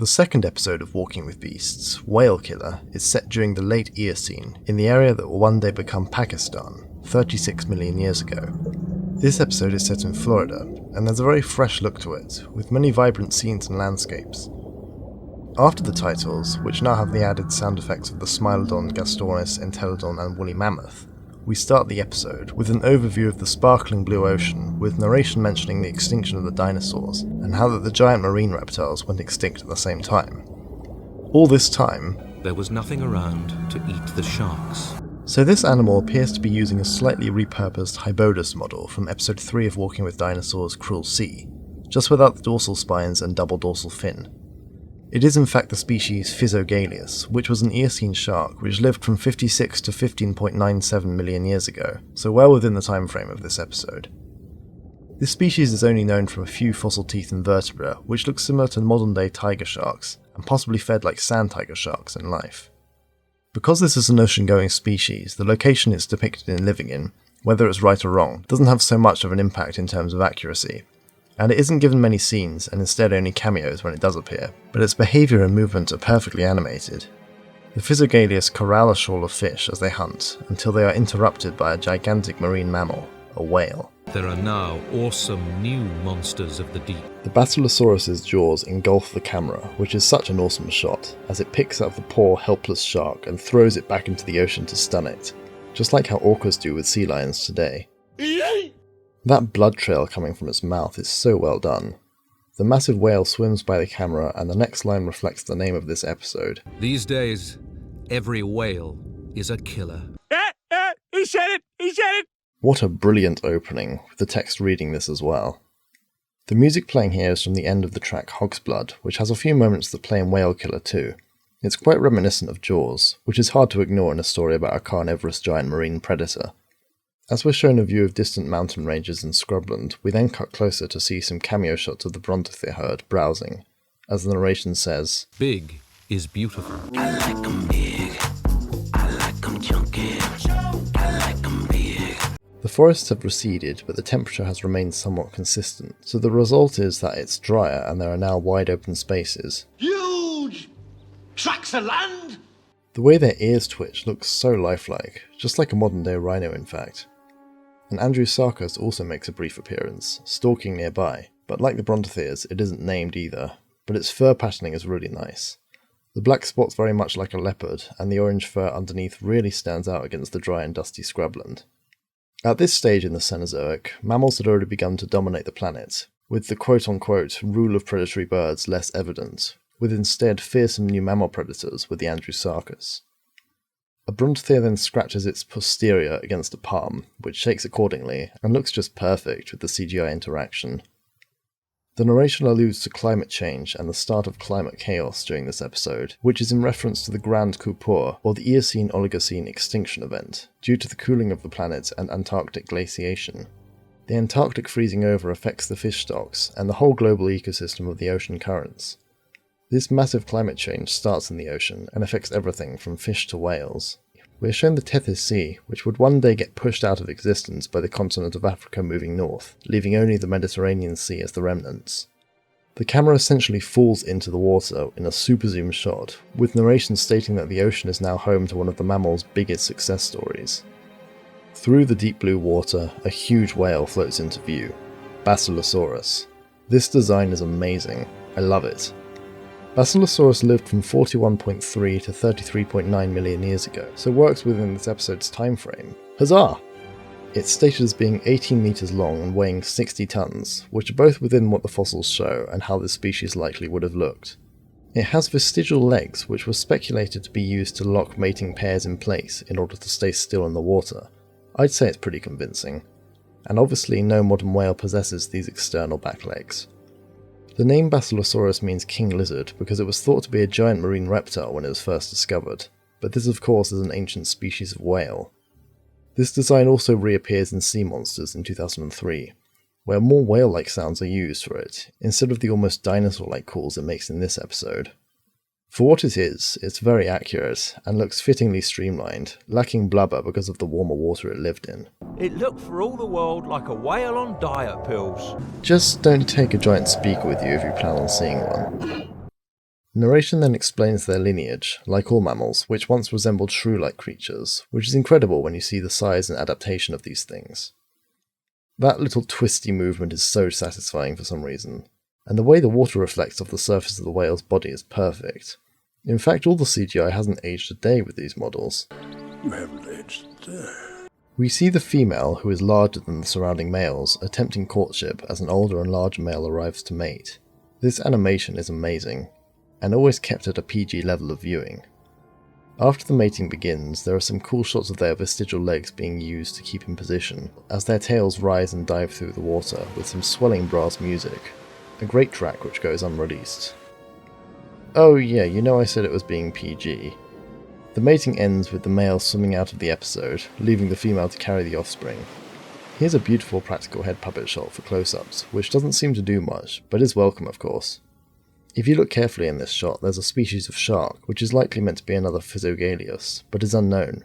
The second episode of Walking with Beasts, Whale Killer, is set during the late Eocene in the area that will one day become Pakistan, 36 million years ago. This episode is set in Florida, and there's a very fresh look to it, with many vibrant scenes and landscapes. After the titles, which now have the added sound effects of the Smilodon, Gastornis, Entelodon and Woolly Mammoth, we start the episode with an overview of the sparkling blue ocean, with narration mentioning the extinction of the dinosaurs, and how that the giant marine reptiles went extinct at the same time. All this time, there was nothing around to eat the sharks. So this animal appears to be using a slightly repurposed Hybodus model from episode 3 of Walking with Dinosaurs' Cruel Sea, just without the dorsal spines and double dorsal fin. It is in fact the species Physogalius, which was an Eocene shark which lived from 56 to 15.97 million years ago, so well within the time frame of this episode. This species is only known from a few fossil teeth and vertebra, which look similar to modern day tiger sharks, and possibly fed like sand tiger sharks in life. Because this is an ocean-going species, the location it's depicted in living in, whether it's right or wrong, doesn't have so much of an impact in terms of accuracy. And it isn't given many scenes, and instead only cameos when it does appear, but its behaviour and movement are perfectly animated. The Physogalius corral a shoal of fish as they hunt, until they are interrupted by a gigantic marine mammal, a whale. There are now awesome new monsters of the deep. The Basilosaurus's jaws engulf the camera, which is such an awesome shot, as it picks up the poor, helpless shark and throws it back into the ocean to stun it, just like how orcas do with sea lions today. That blood trail coming from its mouth is so well done. The massive whale swims by the camera, and the next line reflects the name of this episode. These days, every whale is a killer. He said it! He said it! What a brilliant opening, with the text reading this as well. The music playing here is from the end of the track Hog's Blood, which has a few moments that play in Whale Killer too. It's quite reminiscent of Jaws, which is hard to ignore in a story about a carnivorous giant marine predator. As we're shown a view of distant mountain ranges and scrubland, we then cut closer to see some cameo shots of the Brontothir herd browsing, as the narration says, "Big is beautiful." I like 'em big, I like 'em chunky, I like 'em big. The forests have receded, but the temperature has remained somewhat consistent, so the result is that it's drier and there are now wide open spaces. Huge tracts of land! The way their ears twitch looks so lifelike, just like a modern day rhino in fact. And Andrewsarchus also makes a brief appearance, stalking nearby, but like the Brontothirs, it isn't named either, but its fur patterning is really nice. The black spot's very much like a leopard, and the orange fur underneath really stands out against the dry and dusty scrubland. At this stage in the Cenozoic, mammals had already begun to dominate the planet, with the quote-unquote rule of predatory birds less evident, with instead fearsome new mammal predators with the Andrewsarchus. A Brontothir then scratches its posterior against a palm, which shakes accordingly, and looks just perfect with the CGI interaction. The narration alludes to climate change and the start of climate chaos during this episode, which is in reference to the Grand Coupure, or the Eocene-Oligocene extinction event, due to the cooling of the planet and Antarctic glaciation. The Antarctic freezing over affects the fish stocks and the whole global ecosystem of the ocean currents. This massive climate change starts in the ocean and affects everything from fish to whales. We are shown the Tethys Sea, which would one day get pushed out of existence by the continent of Africa moving north, leaving only the Mediterranean Sea as the remnants. The camera essentially falls into the water in a super zoom shot, with narration stating that the ocean is now home to one of the mammal's biggest success stories. Through the deep blue water, a huge whale floats into view, Basilosaurus. This design is amazing, I love it. Basilosaurus lived from 41.3 to 33.9 million years ago, so works within this episode's time frame. Huzzah! It's stated as being 18 meters long and weighing 60 tons, which are both within what the fossils show and how this species likely would have looked. It has vestigial legs, which were speculated to be used to lock mating pairs in place in order to stay still in the water. I'd say it's pretty convincing. And obviously no modern whale possesses these external back legs. The name Basilosaurus means king lizard because it was thought to be a giant marine reptile when it was first discovered, but this of course is an ancient species of whale. This design also reappears in Sea Monsters in 2003, where more whale-like sounds are used for it, instead of the almost dinosaur-like calls it makes in this episode. For what it is, it's very accurate, and looks fittingly streamlined, lacking blubber because of the warmer water it lived in. It looked for all the world like a whale on diet pills. Just don't take a giant speaker with you if you plan on seeing one. Narration then explains their lineage, like all mammals, which once resembled shrew-like creatures, which is incredible when you see the size and adaptation of these things. That little twisty movement is so satisfying for some reason, and the way the water reflects off the surface of the whale's body is perfect. In fact, all the CGI hasn't aged a day with these models. You haven't aged a day. We see the female, who is larger than the surrounding males, attempting courtship as an older and larger male arrives to mate. This animation is amazing, and always kept at a PG level of viewing. After the mating begins, there are some cool shots of their vestigial legs being used to keep in position, as their tails rise and dive through the water with some swelling brass music. A great track which goes unreleased. Oh yeah, you know I said it was being PG. The mating ends with the male swimming out of the episode, leaving the female to carry the offspring. Here's a beautiful practical head puppet shot for close-ups, which doesn't seem to do much, but is welcome of course. If you look carefully in this shot, there's a species of shark, which is likely meant to be another Physogalius, but is unknown.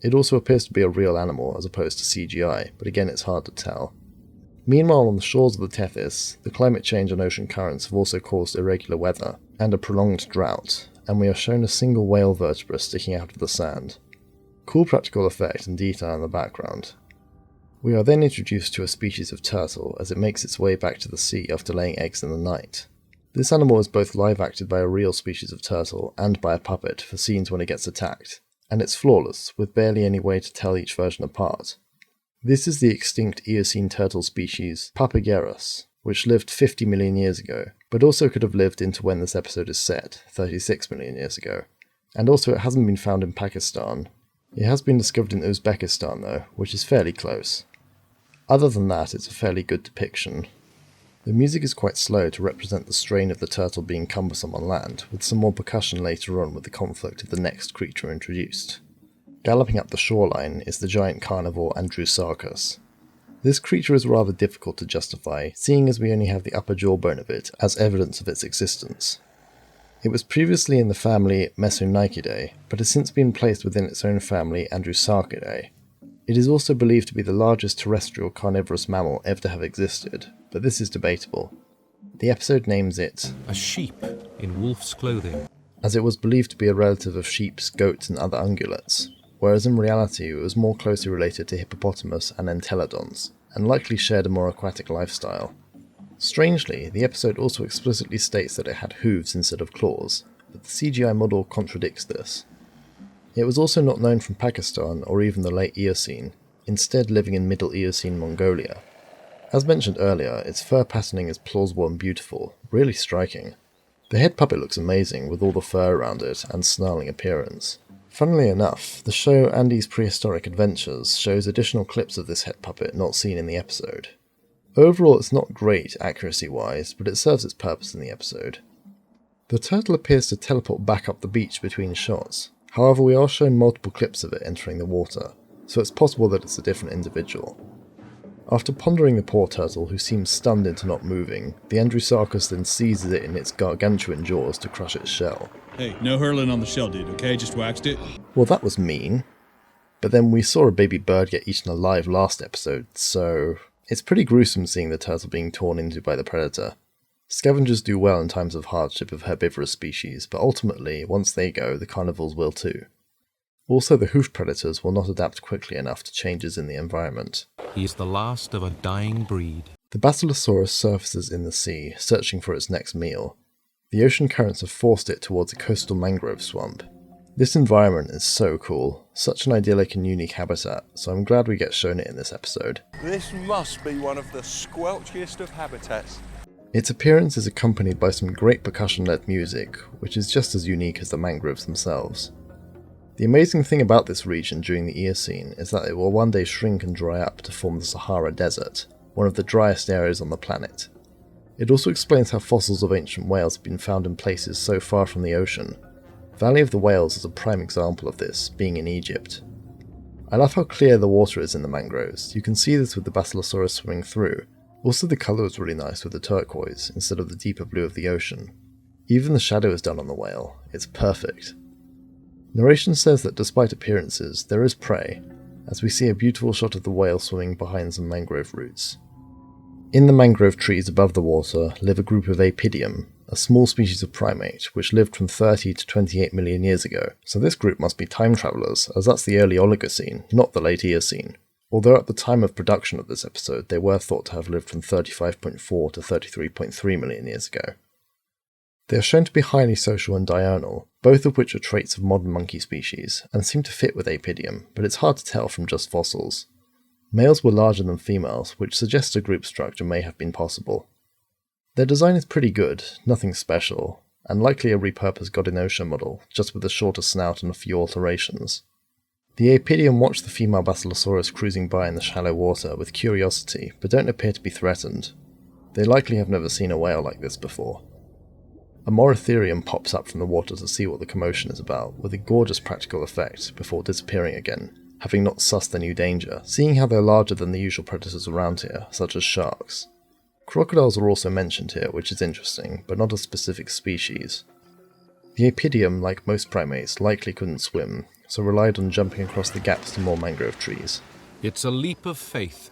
It also appears to be a real animal as opposed to CGI, but again it's hard to tell. Meanwhile, on the shores of the Tethys, the climate change and ocean currents have also caused irregular weather and a prolonged drought, and we are shown a single whale vertebra sticking out of the sand. Cool practical effect and detail in the background. We are then introduced to a species of turtle as it makes its way back to the sea after laying eggs in the night. This animal is both live acted by a real species of turtle and by a puppet for scenes when it gets attacked, and it's flawless, with barely any way to tell each version apart. This is the extinct Eocene turtle species Papagerus, which lived 50 million years ago, but also could have lived into when this episode is set, 36 million years ago. And also it hasn't been found in Pakistan. It has been discovered in Uzbekistan though, which is fairly close. Other than that, it's a fairly good depiction. The music is quite slow to represent the strain of the turtle being cumbersome on land, with some more percussion later on with the conflict of the next creature introduced. Galloping up the shoreline is the giant carnivore Andrewsarchus. This creature is rather difficult to justify, seeing as we only have the upper jawbone of it as evidence of its existence. It was previously in the family Mesonychidae, but has since been placed within its own family Andrewsarchidae. It is also believed to be the largest terrestrial carnivorous mammal ever to have existed, but this is debatable. The episode names it A sheep in wolf's clothing. as it was believed to be a relative of sheep, goats and other ungulates, whereas in reality it was more closely related to hippopotamus and entelodons, and likely shared a more aquatic lifestyle. Strangely, the episode also explicitly states that it had hooves instead of claws, but the CGI model contradicts this. It was also not known from Pakistan or even the late Eocene, instead living in Middle Eocene Mongolia. As mentioned earlier, its fur patterning is plausible and beautiful, really striking. The head puppet looks amazing with all the fur around it and snarling appearance. Funnily enough, the show Andy's Prehistoric Adventures shows additional clips of this head puppet not seen in the episode. Overall it's not great accuracy-wise, but it serves its purpose in the episode. The turtle appears to teleport back up the beach between shots, however we are shown multiple clips of it entering the water, so it's possible that it's a different individual. After pondering the poor turtle, who seems stunned into not moving, the Andrewsarchus then seizes it in its gargantuan jaws to crush its shell. Hey, no hurling on the shell, dude, okay? Just waxed it. Well, that was mean. But then we saw a baby bird get eaten alive last episode, so it's pretty gruesome seeing the turtle being torn into by the predator. Scavengers do well in times of hardship of herbivorous species, but ultimately, once they go, the carnivores will too. Also, the hoof predators will not adapt quickly enough to changes in the environment. He is the last of a dying breed. The Basilosaurus surfaces in the sea, searching for its next meal. The ocean currents have forced it towards a coastal mangrove swamp. This environment is so cool, such an idyllic and unique habitat, so I'm glad we get shown it in this episode. This must be one of the squelchiest of habitats. Its appearance is accompanied by some great percussion-led music, which is just as unique as the mangroves themselves. The amazing thing about this region during the Eocene is that it will one day shrink and dry up to form the Sahara Desert, one of the driest areas on the planet. It also explains how fossils of ancient whales have been found in places so far from the ocean. Valley of the Whales is a prime example of this, being in Egypt. I love how clear the water is in the mangroves. You can see this with the Basilosaurus swimming through. Also the colour is really nice with the turquoise instead of the deeper blue of the ocean. Even the shadow is done on the whale. It's perfect. Narration says that despite appearances, there is prey, as we see a beautiful shot of the whale swimming behind some mangrove roots. In the mangrove trees above the water live a group of Apidium, a small species of primate which lived from 30 to 28 million years ago, so this group must be time travellers, as that's the early Oligocene, not the late Eocene. Although at the time of production of this episode they were thought to have lived from 35.4 to 33.3 million years ago. They are shown to be highly social and diurnal, both of which are traits of modern monkey species, and seem to fit with Apidium, but it's hard to tell from just fossils. Males were larger than females, which suggests a group structure may have been possible. Their design is pretty good, nothing special, and likely a repurposed Godinosha model, just with a shorter snout and a few alterations. The Apidium watch the female Basilosaurus cruising by in the shallow water with curiosity, but don't appear to be threatened. They likely have never seen a whale like this before. A Moratherium pops up from the water to see what the commotion is about, with a gorgeous practical effect, before disappearing again, having not sussed their new danger, seeing how they're larger than the usual predators around here, such as sharks. Crocodiles are also mentioned here, which is interesting, but not a specific species. The Apidium, like most primates, likely couldn't swim, so relied on jumping across the gaps to more mangrove trees. It's a leap of faith.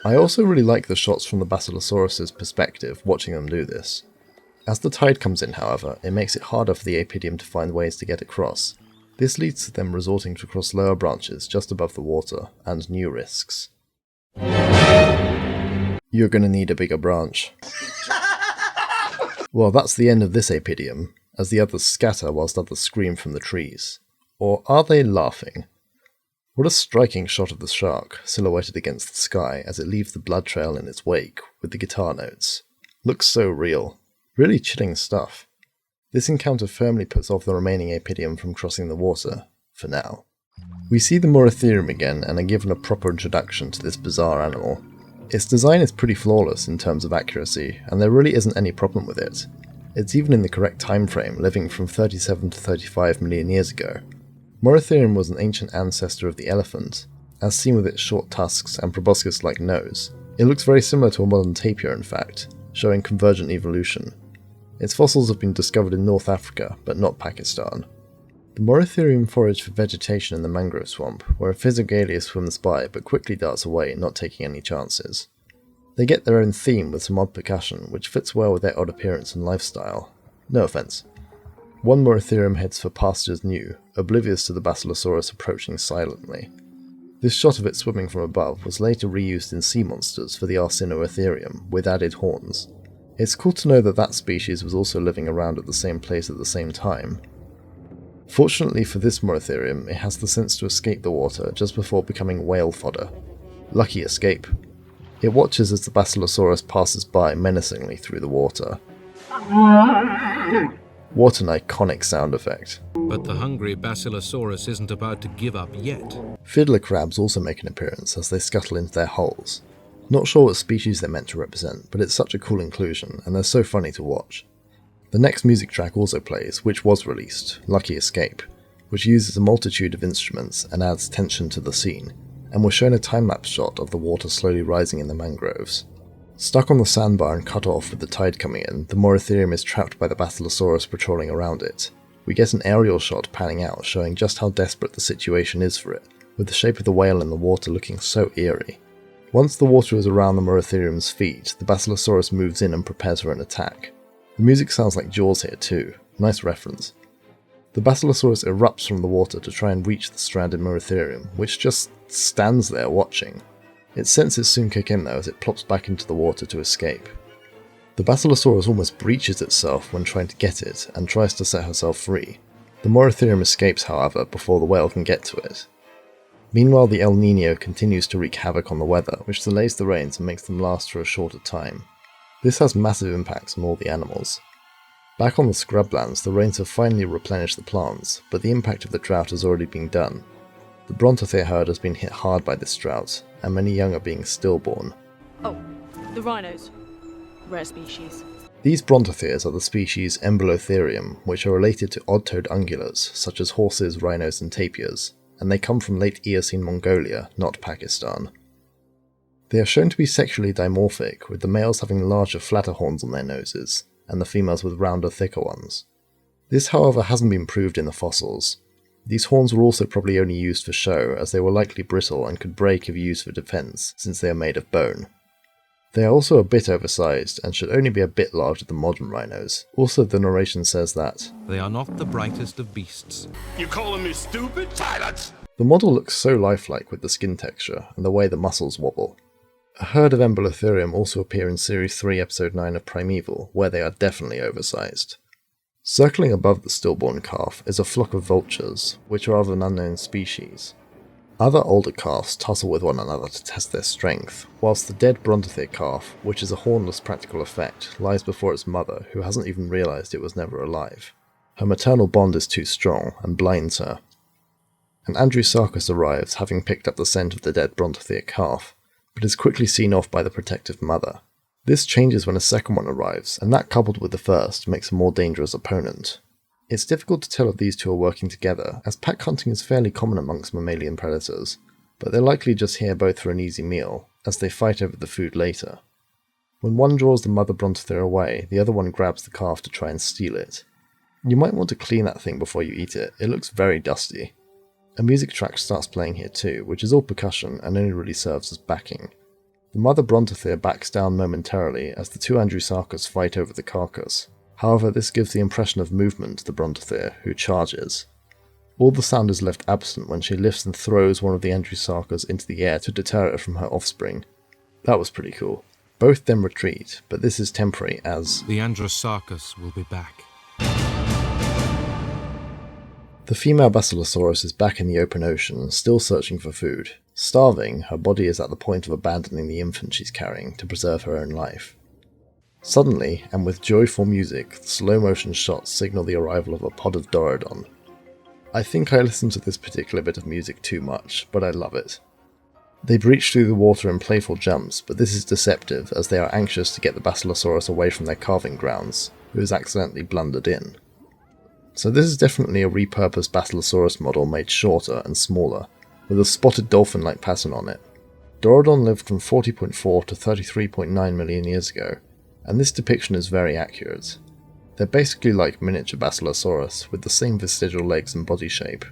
I also really like the shots from the Basilosaurus' perspective, watching them do this. As the tide comes in, however, it makes it harder for the Apidium to find ways to get across. This leads to them resorting to cross lower branches just above the water, and new risks. You're gonna need a bigger branch. Well, that's the end of this Apidium, as the others scatter whilst others scream from the trees. Or are they laughing? What a striking shot of the shark, silhouetted against the sky as it leaves the blood trail in its wake, with the guitar notes. Looks so real. Really chilling stuff. This encounter firmly puts off the remaining Apidium from crossing the water, for now. We see the Moratherium again and are given a proper introduction to this bizarre animal. Its design is pretty flawless in terms of accuracy, and there really isn't any problem with it. It's even in the correct time frame, living from 37 to 35 million years ago. Moratherium was an ancient ancestor of the elephant, as seen with its short tusks and proboscis-like nose. It looks very similar to a modern tapir in fact, showing convergent evolution. Its fossils have been discovered in North Africa, but not Pakistan. The Moratherium forage for vegetation in the mangrove swamp, where a Physogalia swims by but quickly darts away, not taking any chances. They get their own theme with some odd percussion, which fits well with their odd appearance and lifestyle. No offense. One Moratherium heads for pastures new, oblivious to the Basilosaurus approaching silently. This shot of it swimming from above was later reused in sea monsters for the Arsinoetherium, with added horns. It's cool to know that that species was also living around at the same place at the same time. Fortunately for this Moratherium, it has the sense to escape the water just before becoming whale fodder. Lucky escape. It watches as the Basilosaurus passes by menacingly through the water. What an iconic sound effect. But the hungry Basilosaurus isn't about to give up yet. Fiddler crabs also make an appearance as they scuttle into their holes. Not sure what species they're meant to represent, but it's such a cool inclusion, and they're so funny to watch. The next music track also plays, which was released, Lucky Escape, which uses a multitude of instruments and adds tension to the scene, and we're shown a time-lapse shot of the water slowly rising in the mangroves. Stuck on the sandbar and cut off with the tide coming in, the Moratherium is trapped by the Basilosaurus patrolling around it. We get an aerial shot panning out showing just how desperate the situation is for it, with the shape of the whale in the water looking so eerie. Once the water is around the Moratherium's feet, the Basilosaurus moves in and prepares for an attack. The music sounds like Jaws here too, nice reference. The Basilosaurus erupts from the water to try and reach the stranded Moratherium, which just stands there watching. Its senses soon kick in though as it plops back into the water to escape. The Basilosaurus almost breaches itself when trying to get it, and tries to set herself free. The Moratherium escapes however before the whale can get to it. Meanwhile, the El Niño continues to wreak havoc on the weather, which delays the rains and makes them last for a shorter time. This has massive impacts on all the animals. Back on the scrublands, the rains have finally replenished the plants, but the impact of the drought has already been done. The Brontothere herd has been hit hard by this drought, and many young are being stillborn. Oh, the rhinos. Rare species. These Brontotheres are the species Embulotherium, which are related to odd-toed ungulars, such as horses, rhinos and tapirs, and they come from late Eocene Mongolia, not Pakistan. They are shown to be sexually dimorphic, with the males having larger, flatter horns on their noses, and the females with rounder, thicker ones. This, however, hasn't been proved in the fossils. These horns were also probably only used for show, as they were likely brittle and could break if used for defense, since they are made of bone. They are also a bit oversized and should only be a bit larger than modern rhinos. Also, the narration says that They are not the brightest of beasts. You calling me stupid? Silence! the model looks so lifelike with the skin texture and the way the muscles wobble. A herd of Embolotherium also appear in Series 3 Episode 9 of Primeval, where they are definitely oversized. Circling above the stillborn calf is a flock of vultures, which are of an unknown species. Other older calves tussle with one another to test their strength, whilst the dead Brontothir calf, which is a hornless practical effect, lies before its mother, who hasn't even realised it was never alive. Her maternal bond is too strong and blinds her. And Andrewsarchus arrives, having picked up the scent of the dead Brontothir calf, but is quickly seen off by the protective mother. This changes when a second one arrives, and that coupled with the first makes a more dangerous opponent. It's difficult to tell if these two are working together, as pack hunting is fairly common amongst mammalian predators, but they're likely just here both for an easy meal, as they fight over the food later. When one draws the mother Brontothir away, the other one grabs the calf to try and steal it. You might want to clean that thing before you eat it, it looks very dusty. A music track starts playing here too, which is all percussion and only really serves as backing. The mother Brontothir backs down momentarily as the two Andrewsarchus fight over the carcass. However, this gives the impression of movement to the Brontothir, who charges. All the sound is left absent when she lifts and throws one of the Andrewsarchus into the air to deter it from her offspring. That was pretty cool. Both then retreat, but this is temporary as The Andrewsarchus will be back. the female Basilosaurus is back in the open ocean, still searching for food. Starving, her body is at the point of abandoning the infant she's carrying to preserve her own life. Suddenly, and with joyful music, slow-motion shots signal the arrival of a pod of Dorudon. I think I listened to this particular bit of music too much, but I love it. They breach through the water in playful jumps, but this is deceptive as they are anxious to get the Basilosaurus away from their calving grounds, who has accidentally blundered in. So this is definitely a repurposed Basilosaurus model made shorter and smaller, with a spotted dolphin-like pattern on it. Dorudon lived from 40.4 to 33.9 million years ago, and this depiction is very accurate. They're basically like miniature Basilosaurus, with the same vestigial legs and body shape.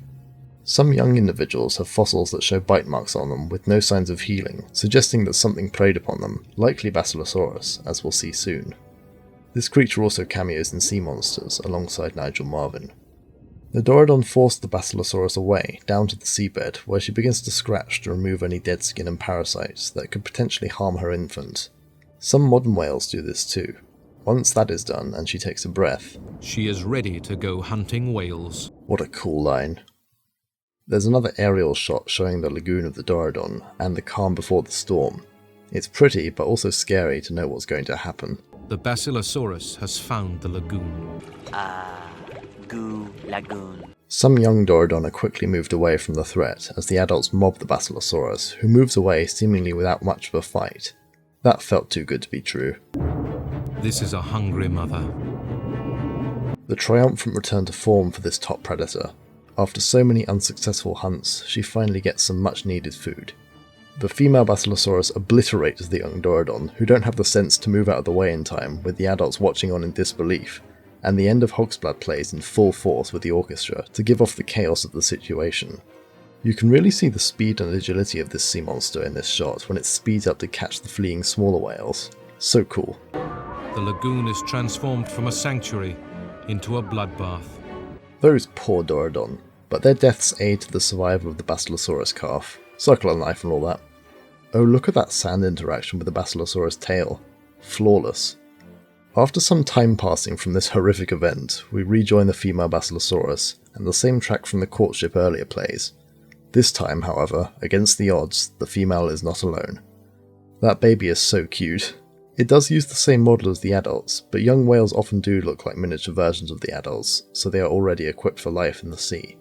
Some young individuals have fossils that show bite marks on them with no signs of healing, suggesting that something preyed upon them, likely Basilosaurus, as we'll see soon. This creature also cameos in Sea Monsters, alongside Nigel Marvin. The Dorudon forced the Basilosaurus away, down to the seabed, where she begins to scratch to remove any dead skin and parasites that could potentially harm her infant. Some modern whales do this too. Once that is done and she takes a breath, She is ready to go hunting whales. what a cool line. There's another aerial shot showing the lagoon of the Dorudon and the calm before the storm. It's pretty but also scary to know what's going to happen. The Basilosaurus has found the lagoon. Goo Lagoon. Some young Dorudon are quickly moved away from the threat as the adults mob the Basilosaurus, who moves away seemingly without much of a fight. That felt too good to be true. This is a hungry mother. The triumphant return to form for this top predator. After so many unsuccessful hunts, she finally gets some much needed food. The female Basilosaurus obliterates the young Dorudon, who don't have the sense to move out of the way in time, with the adults watching on in disbelief, and the end of Hogsblood plays in full force with the orchestra to give off the chaos of the situation. You can really see the speed and agility of this sea monster in this shot when it speeds up to catch the fleeing smaller whales. So cool. The lagoon is transformed from a sanctuary into a bloodbath. Those poor Dorudon, but their deaths aid to the survival of the Basilosaurus calf. Circle of life and all that. Oh, look at that sand interaction with the Basilosaurus tail. Flawless. After some time passing from this horrific event, we rejoin the female Basilosaurus, and the same track from the courtship earlier plays. This time, however, against the odds, the female is not alone. That baby is so cute. It does use the same model as the adults, but young whales often do look like miniature versions of the adults, so they are already equipped for life in the sea.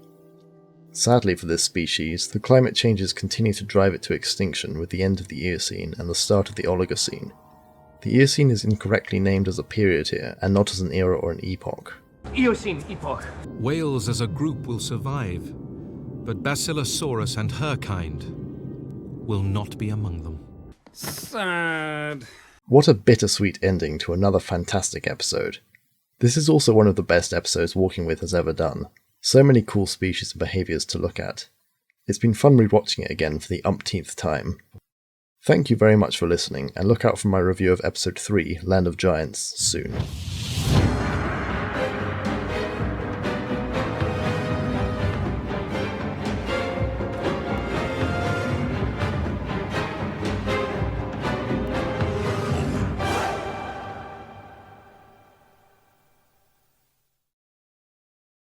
Sadly for this species, the climate changes continue to drive it to extinction with the end of the Eocene and the start of the Oligocene. The Eocene is incorrectly named as a period here, and not as an era or an epoch. Eocene epoch. Whales as a group will survive, but Basilosaurus and her kind will not be among them. Sad. What a bittersweet ending to another fantastic episode. This is also one of the best episodes Walking With has ever done. So many cool species and behaviours to look at. It's been fun rewatching it again for the umpteenth time. Thank you very much for listening, and look out for my review of Episode 3, Land of Giants, soon.